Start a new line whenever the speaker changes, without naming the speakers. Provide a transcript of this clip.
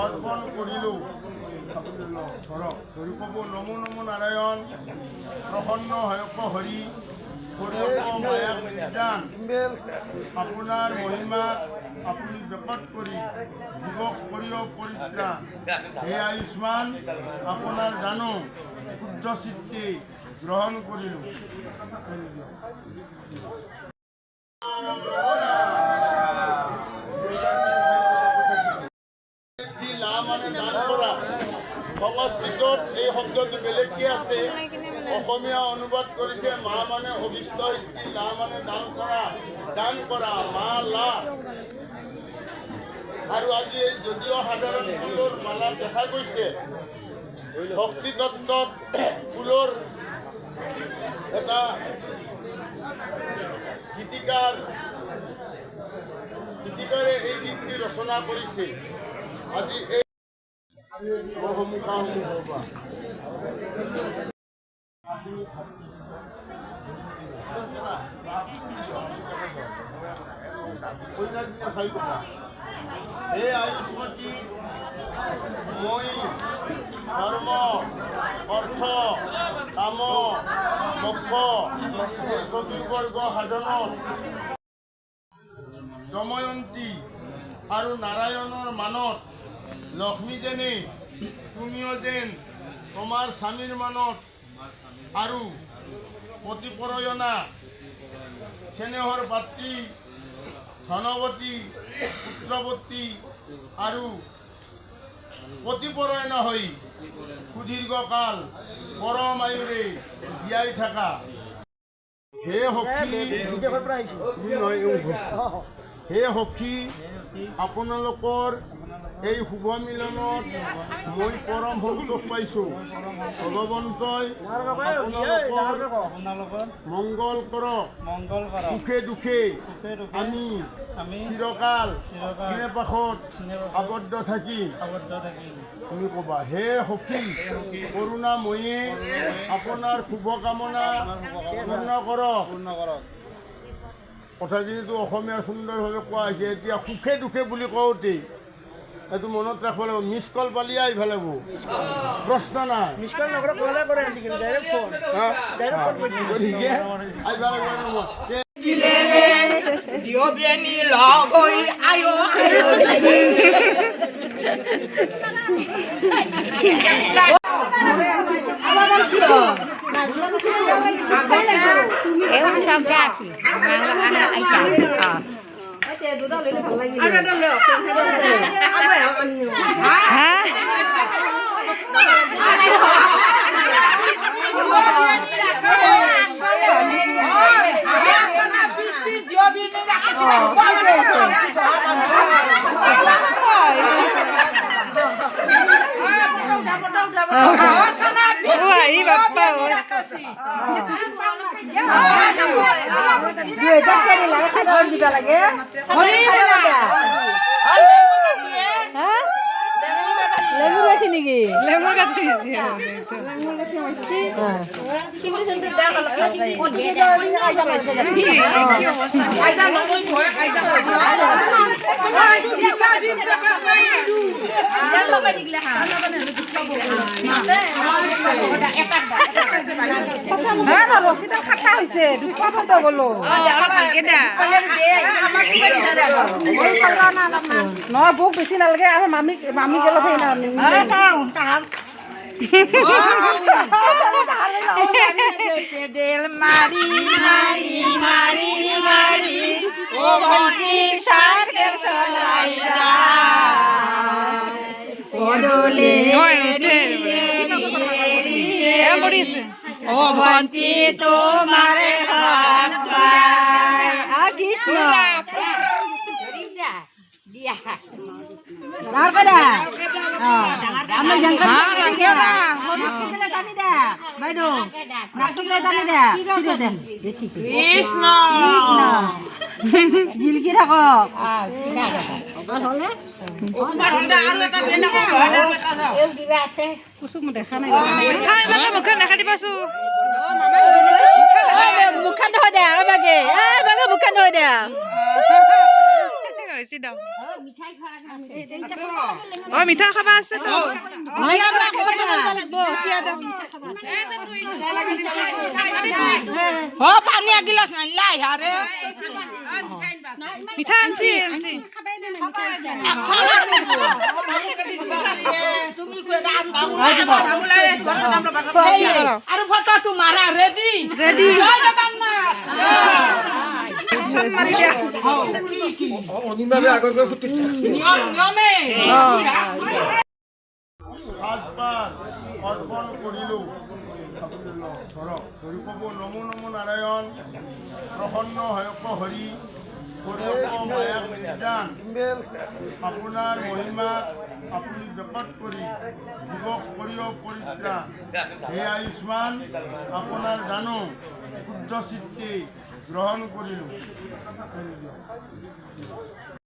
অর্পণ করিল। ধরি কব নমো নমো নারায়ণ, প্রসন্ন হয়ক হরি, মায়া বিজ্ঞান, আপনার মহিমা আপনি ব্যাপক করি, যুবক করিও পরিত্রাণ। হে আয়ুষ্মান, আপনার জানো শুদ্ধ চিত্তে গ্রহণ করিল। সংস্কৃতত এই শব্দটো বেলেগকে আছে, অসমীয়া অনুবাদ কৰিছে মা মানে অভিষ্ট সিদ্ধি, লা মানে দান কৰা মা লা। আৰু আজি এই যদিও সাধাৰণ ফুলৰ মালা দেখা গৈছে, ভক্তি তত্ত্বত ফুলৰ এটা গীতিকাৰে এই গীতটি ৰচনা কৰিছে। আজি এই হে আয়ুষ্মতী, মই ধৰ্ম অৰ্থ কাম মোক্ষ এই চতুৰ্বৰ্গ সাধনত দময়ন্তী আৰু নাৰায়ণৰ মানত লক্ষ্মী যেনে তুমিও যেন তোমাৰ স্বামীৰ মানত আৰু প্ৰতিপৰয়না স্নেহৰ পাত্ৰী ধনৱতী পুত্ৰৱতী আৰু প্ৰতিপৰয়না হৈ সুদীৰ্ঘকাল পৰমায়ুৰে জীয়াই থাকা। হে সখী, আপোনালোকৰ এই শুভ মিলনত মই পৰম সন্তোষ পাইছোঁ। ভগৱন্তই আপোনালোকৰ মংগল কৰক, সুখে দুখে আমি চিৰকাল স্নেহপাশত আবদ্ধ থাকি। তুমি ক'বা, হে সখী কৰুণাময়ী, আপোনাৰ শুভকামনা পূৰ্ণ কৰক। কথাখিনিতো অসমীয়াৰ সুন্দৰভাৱে কোৱা হৈছে। এতিয়া সুখে দুখে বুলি কওঁতেই এইটো মনত ৰাখিব লাগিব, মিছ কল পালি আহিব লাগিব, প্ৰশ্ন নাই।
লেবু গাছি নেকি? লেবুর গাছি রসিদা খাটা হয়েছে দুঃখ গলো নহয় বুক বেছি নালাগে আমার মামি গেল পেডেল মারি মারি মারি মারি ও ভন্টি সাইকেল চলাই যায় পদলে ও ভন্টি তোমারে হাত পায় কৃষ্ণ জিলকি থাকক দেখা নাই মুখখন দেখা দিবাচো মুখখন নহয় দে বাগে মুখখন নহয় দে
অ মিঠা খাবা আছে তো
পানী এগিলাচ নাইলা ইয়াৰে
মিঠা আনছি আনছি
আৰু ফটো মাৰা ৰেডি
ৰেডি
সাজপাৰ অৰ্পণ কৰিলোঁ ধৰক ধৰি ক'ব নমো নমো নাৰায়ণ প্ৰসন্ন হয়ক হৰি মায়াক বিজ্ঞান আপোনাৰ মহিমাক আপুনি বেকত কৰি যুৱক কৰিয় পৰিত্ৰাণ হে আয়ুষ্মান আপোনাৰ দানো শুদ্ধ চিত্তে গ্ৰহণ কৰিলোঁ